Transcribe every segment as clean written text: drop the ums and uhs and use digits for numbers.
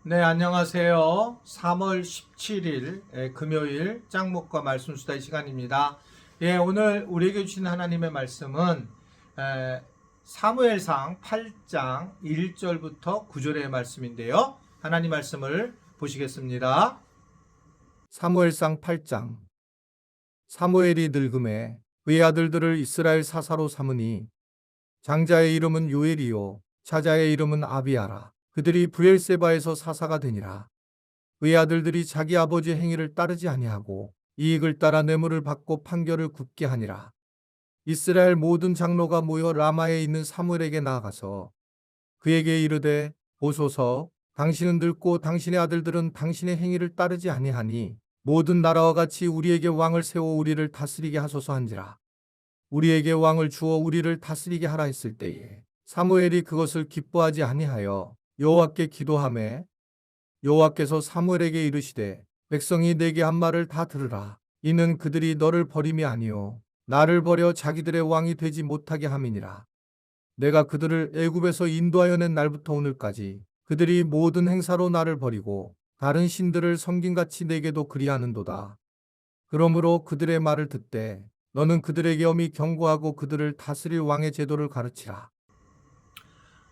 네, 안녕하세요. 3월 17일 금요일 짱목과 말씀 수다의 시간입니다. 예, 오늘 우리에게 주신 하나님의 말씀은 사무엘상 8장 1절부터 9절의 말씀인데요. 하나님 말씀을 보시겠습니다. 사무엘상 8장. 사무엘이 늙음에 그의 아들들을 이스라엘 사사로 삼으니 장자의 이름은 요엘이요 차자의 이름은 아비아라. 그들이 브엘세바에서 사사가 되니라. 그의 아들들이 자기 아버지의 행위를 따르지 아니하고 이익을 따라 뇌물을 받고 판결을 굽게 하니라. 이스라엘 모든 장로가 모여 라마에 있는 사무엘에게 나아가서 그에게 이르되 보소서, 당신은 늙고 당신의 아들들은 당신의 행위를 따르지 아니하니 모든 나라와 같이 우리에게 왕을 세워 우리를 다스리게 하소서 한지라. 우리에게 왕을 주어 우리를 다스리게 하라 했을 때에 사무엘이 그것을 기뻐하지 아니하여 여호와께 기도하매 여호와께서 사무엘에게 이르시되 백성이 내게 한 말을 다 들으라. 이는 그들이 너를 버림이 아니요 나를 버려 자기들의 왕이 되지 못하게 함이니라. 내가 그들을 애굽에서 인도하여 낸 날부터 오늘까지 그들이 모든 행사로 나를 버리고 다른 신들을 섬김같이 내게도 그리하는도다. 그러므로 그들의 말을 듣되 너는 그들에게 엄히 경고하고 그들을 다스릴 왕의 제도를 가르치라.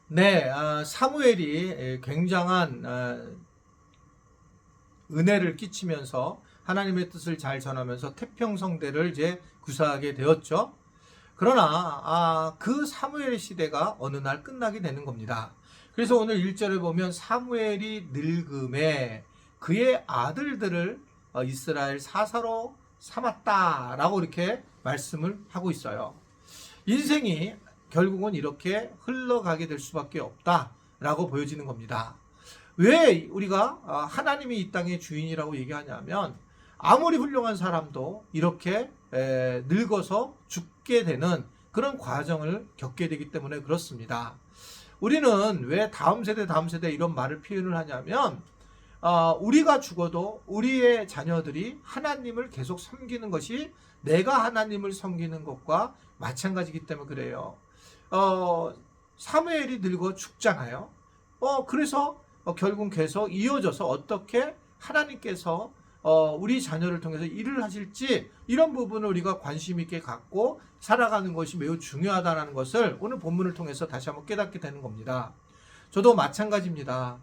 네, 사무엘이 굉장한 은혜를 끼치면서 하나님의 뜻을 잘 전하면서 태평성대를 이제 구사하게 되었죠. 그러나 그 사무엘의 시대가 어느 날 끝나게 되는 겁니다. 그래서 오늘 1절에 보면 사무엘이 늙음에 그의 아들들을 이스라엘 사사로 삼았다라고 이렇게 말씀을 하고 있어요. 인생이 결국은 이렇게 흘러가게 될 수밖에 없다라고 보여지는 겁니다. 왜 우리가 하나님이 이 땅의 주인이라고 얘기하냐면 아무리 훌륭한 사람도 이렇게 늙어서 죽게 되는 그런 과정을 겪게 되기 때문에 그렇습니다. 우리는 왜 다음 세대 이런 말을 표현을 하냐면 우리가 죽어도 우리의 자녀들이 하나님을 계속 섬기는 것이 내가 하나님을 섬기는 것과 마찬가지이기 때문에 그래요. 사무엘이 늙어 죽잖아요. 그래서 결국 계속 이어져서 어떻게 하나님께서 우리 자녀를 통해서 일을 하실지 이런 부분을 우리가 관심 있게 갖고 살아가는 것이 매우 중요하다는 것을 오늘 본문을 통해서 다시 한번 깨닫게 되는 겁니다. 저도 마찬가지입니다.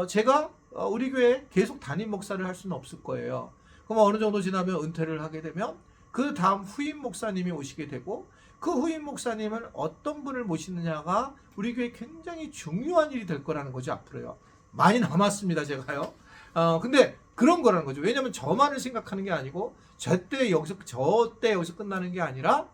제가 우리 교회 계속 담임 목사를 할 수는 없을 거예요. 그럼 어느 정도 지나면 은퇴를 하게 되면 그 다음 후임 목사님이 오시게 되고 그 후임 목사님은 어떤 분을 모시느냐가 우리 교회 굉장히 중요한 일이 될 거라는 거죠. 앞으로요. 많이 남았습니다. 제가요. 근데 그런 거라는 거죠. 왜냐하면 저만을 생각하는 게 아니고 저 때 여기서 끝나는 게 아니라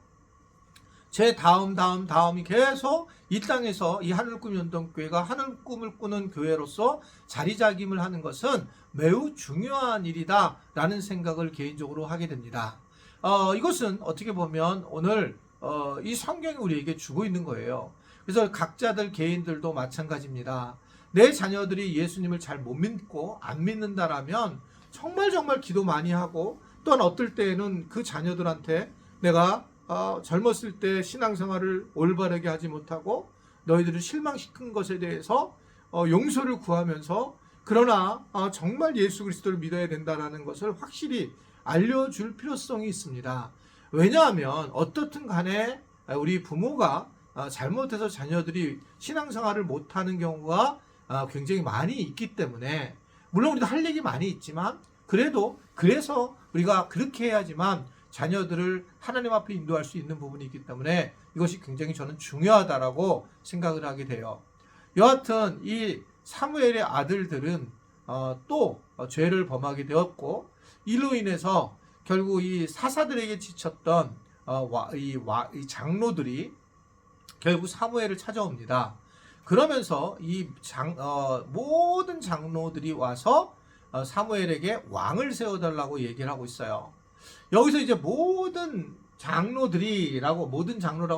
제 다음이 계속 이 땅에서 이 하늘꿈 연동교회가 하늘꿈을 꾸는 교회로서 자리잡임을 하는 것은 매우 중요한 일이다라는 생각을 개인적으로 하게 됩니다. 이것은 어떻게 보면 오늘 이 성경이 우리에게 주고 있는 거예요. 그래서 각자들 개인들도 마찬가지입니다. 내 자녀들이 예수님을 잘 못 믿고 안 믿는다라면 정말 기도 많이 하고 또한 어떨 때에는 그 자녀들한테 내가 젊었을 때 신앙생활을 올바르게 하지 못하고 너희들을 실망시킨 것에 대해서 용서를 구하면서 그러나 정말 예수 그리스도를 믿어야 된다는 것을 확실히 알려줄 필요성이 있습니다. 왜냐하면 어떻든 간에 우리 부모가 잘못해서 자녀들이 신앙생활을 못하는 경우가 굉장히 많이 있기 때문에 물론 우리도 할 얘기 많이 있지만 그래서 우리가 그렇게 해야지만 자녀들을 하나님 앞에 인도할 수 있는 부분이 있기 때문에 이것이 굉장히 저는 중요하다라고 생각을 하게 돼요. 여하튼 이 사무엘의 아들들은 또 죄를 범하게 되었고 이로 인해서 결국 이 사사들에게 지쳤던 이 장로들이 결국 사무엘을 찾아옵니다. 그러면서 모든 장로들이 와서 사무엘에게 왕을 세워달라고 얘기를 하고 있어요. 여기서 이제 모든 장로라고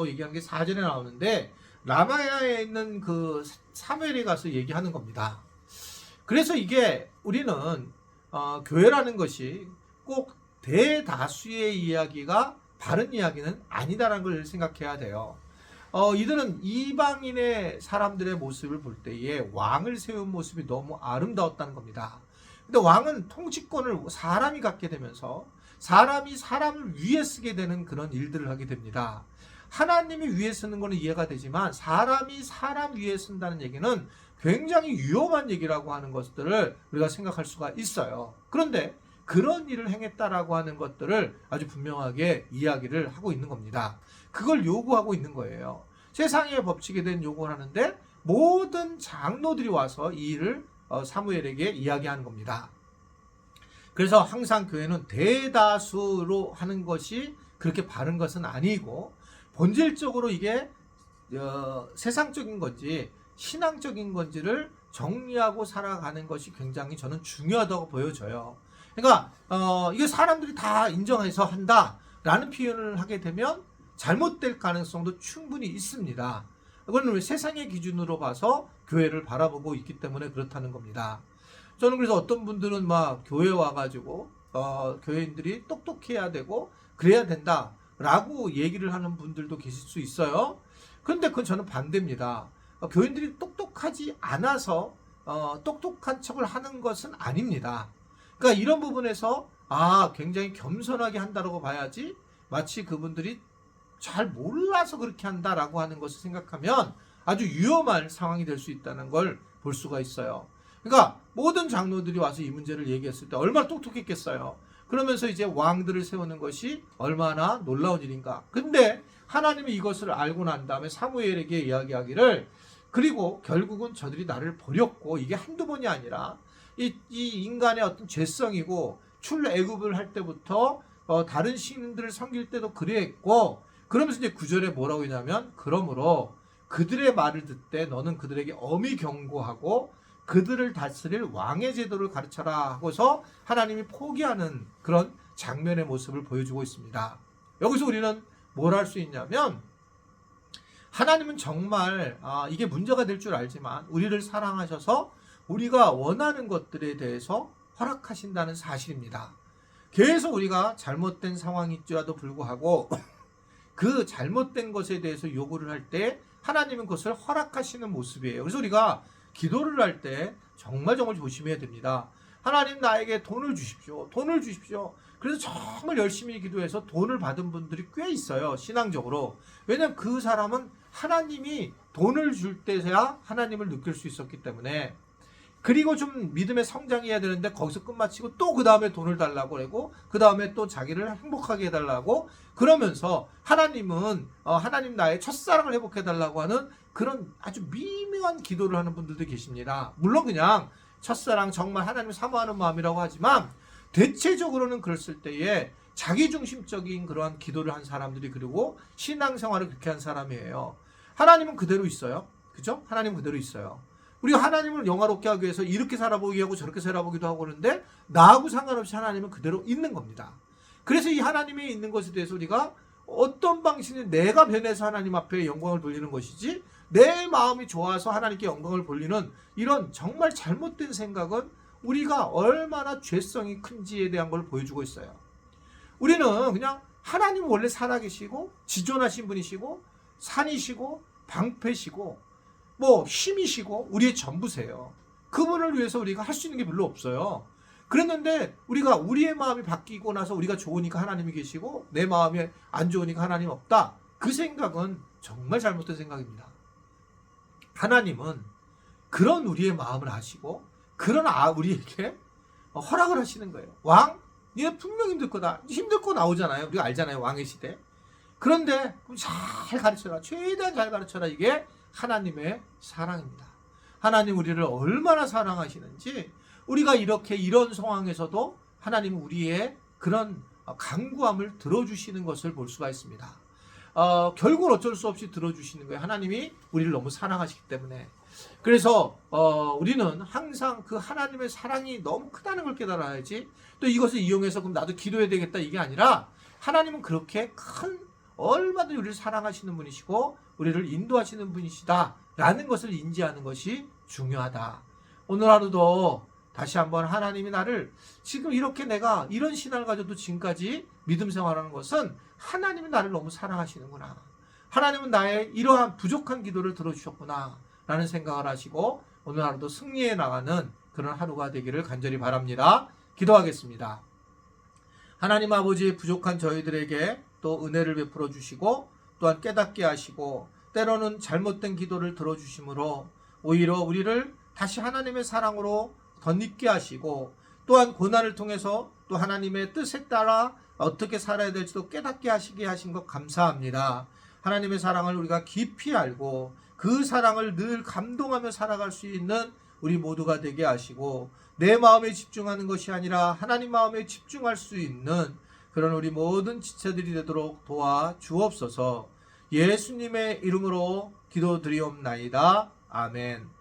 얘기하는 게 4절에 나오는데 라마야에 있는 그 사무엘이 가서 얘기하는 겁니다. 그래서 이게 우리는 교회라는 것이 꼭 대다수의 이야기가 바른 이야기는 아니다라는 걸 생각해야 돼요. 이들은 이방인의 사람들의 모습을 볼 때에 왕을 세운 모습이 너무 아름다웠다는 겁니다. 근데 왕은 통치권을 사람이 갖게 되면서 사람이 사람을 위해 쓰게 되는 그런 일들을 하게 됩니다. 하나님이 위해 쓰는 거는 이해가 되지만 사람이 사람 위해 쓴다는 얘기는 굉장히 위험한 얘기라고 하는 것들을 우리가 생각할 수가 있어요. 그런데 그런 일을 행했다라고 하는 것들을 아주 분명하게 이야기를 하고 있는 겁니다. 그걸 요구하고 있는 거예요. 세상의 법칙에 대한 요구를 하는데 모든 장로들이 와서 이 일을 사무엘에게 이야기하는 겁니다. 그래서 항상 교회는 대다수로 하는 것이 그렇게 바른 것은 아니고 본질적으로 이게 세상적인 건지 신앙적인 건지를 정리하고 살아가는 것이 굉장히 저는 중요하다고 보여져요. 그러니까 이게 사람들이 다 인정해서 한다라는 표현을 하게 되면 잘못될 가능성도 충분히 있습니다. 그건 세상의 기준으로 봐서 교회를 바라보고 있기 때문에 그렇다는 겁니다. 저는 그래서 어떤 분들은 막 교회 와가지고 교회인들이 똑똑해야 되고 그래야 된다라고 얘기를 하는 분들도 계실 수 있어요. 그런데 그건 저는 반대입니다. 교인들이 똑똑하지 않아서 똑똑한 척을 하는 것은 아닙니다. 그러니까 이런 부분에서 굉장히 겸손하게 한다라고 봐야지 마치 그분들이 잘 몰라서 그렇게 한다라고 하는 것을 생각하면 아주 위험한 상황이 될 수 있다는 걸 볼 수가 있어요. 그러니까 모든 장로들이 와서 이 문제를 얘기했을 때 얼마나 똑똑했겠어요. 그러면서 이제 왕들을 세우는 것이 얼마나 놀라운 일인가. 근데 하나님이 이것을 알고 난 다음에 사무엘에게 이야기하기를 그리고 결국은 저들이 나를 버렸고 이게 한두 번이 아니라 이 인간의 어떤 죄성이고 출애굽을 할 때부터 다른 신들을 섬길 때도 그랬고 그러면서 이제 9절에 뭐라고 했냐면 그러므로 그들의 말을 듣되 너는 그들에게 엄히 경고하고 그들을 다스릴 왕의 제도를 가르쳐라 하고서 하나님이 포기하는 그런 장면의 모습을 보여주고 있습니다. 여기서 우리는 뭘 할 수 있냐면 하나님은 정말 이게 문제가 될 줄 알지만 우리를 사랑하셔서 우리가 원하는 것들에 대해서 허락하신다는 사실입니다. 계속 우리가 잘못된 상황일지라도 불구하고 그 잘못된 것에 대해서 요구를 할 때 하나님은 그것을 허락하시는 모습이에요. 그래서 우리가 기도를 할 때 정말 조심해야 됩니다. 하나님 나에게 돈을 주십시오. 돈을 주십시오. 그래서 정말 열심히 기도해서 돈을 받은 분들이 꽤 있어요. 신앙적으로. 왜냐하면 그 사람은 하나님이 돈을 줄 때야 하나님을 느낄 수 있었기 때문에. 그리고 좀 믿음의 성장해야 되는데 거기서 끝마치고 또 그 다음에 돈을 달라고 그러고 그 다음에 또 자기를 행복하게 해달라고 그러면서 하나님은 하나님 나의 첫사랑을 회복해달라고 하는 그런 아주 미묘한 기도를 하는 분들도 계십니다. 물론 그냥 첫사랑 정말 하나님을 사모하는 마음이라고 하지만 대체적으로는 그랬을 때에 자기중심적인 그러한 기도를 한 사람들이 그리고 신앙생활을 그렇게 한 사람이에요. 하나님은 그대로 있어요. 그죠? 하나님은 그대로 있어요. 우리가 하나님을 영화롭게 하기 위해서 이렇게 살아보기도 하고 저렇게 살아보기도 하고 그러는데 나하고 상관없이 하나님은 그대로 있는 겁니다. 그래서 이 하나님이 있는 것에 대해서 우리가 어떤 방식이 내가 변해서 하나님 앞에 영광을 돌리는 것이지 내 마음이 좋아서 하나님께 영광을 돌리는 이런 정말 잘못된 생각은 우리가 얼마나 죄성이 큰지에 대한 걸 보여주고 있어요. 우리는 그냥 하나님은 원래 살아계시고 지존하신 분이시고 산이시고 방패시고 힘이시고 우리의 전부세요. 그분을 위해서 우리가 할 수 있는 게 별로 없어요. 그랬는데 우리가 우리의 마음이 바뀌고 나서 우리가 좋으니까 하나님이 계시고 내 마음이 안 좋으니까 하나님 없다. 그 생각은 정말 잘못된 생각입니다. 하나님은 그런 우리의 마음을 아시고 그런 우리에게 허락을 하시는 거예요. 왕, 니네 분명 힘들 거다. 힘들 거 나오잖아요. 우리가 알잖아요. 왕의 시대. 그런데 잘 가르쳐라. 최대한 잘 가르쳐라. 이게 하나님의 사랑입니다. 하나님 우리를 얼마나 사랑하시는지 우리가 이런 상황에서도 하나님은 우리의 그런 간구함을 들어주시는 것을 볼 수가 있습니다. 결국은 어쩔 수 없이 들어주시는 거예요. 하나님이 우리를 너무 사랑하시기 때문에. 그래서 우리는 항상 그 하나님의 사랑이 너무 크다는 걸 깨달아야지 또 이것을 이용해서 그럼 나도 기도해야 되겠다 이게 아니라 하나님은 그렇게 얼마든지 우리를 사랑하시는 분이시고 우리를 인도하시는 분이시다 라는 것을 인지하는 것이 중요하다. 오늘 하루도 다시 한번 하나님이 나를 지금 이렇게 내가 이런 신앙을 가져도 지금까지 믿음 생활하는 것은 하나님이 나를 너무 사랑하시는구나. 하나님은 나의 이러한 부족한 기도를 들어주셨구나 라는 생각을 하시고 오늘 하루도 승리해 나가는 그런 하루가 되기를 간절히 바랍니다. 기도하겠습니다. 하나님 아버지, 부족한 저희들에게 또 은혜를 베풀어 주시고 또한 깨닫게 하시고 때로는 잘못된 기도를 들어주심으로 오히려 우리를 다시 하나님의 사랑으로 덧입게 하시고 또한 고난을 통해서 또 하나님의 뜻에 따라 어떻게 살아야 될지도 깨닫게 하시게 하신 것 감사합니다. 하나님의 사랑을 우리가 깊이 알고 그 사랑을 늘 감동하며 살아갈 수 있는 우리 모두가 되게 하시고 내 마음에 집중하는 것이 아니라 하나님 마음에 집중할 수 있는 그런 우리 모든 지체들이 되도록 도와 주옵소서. 예수님의 이름으로 기도드리옵나이다. 아멘.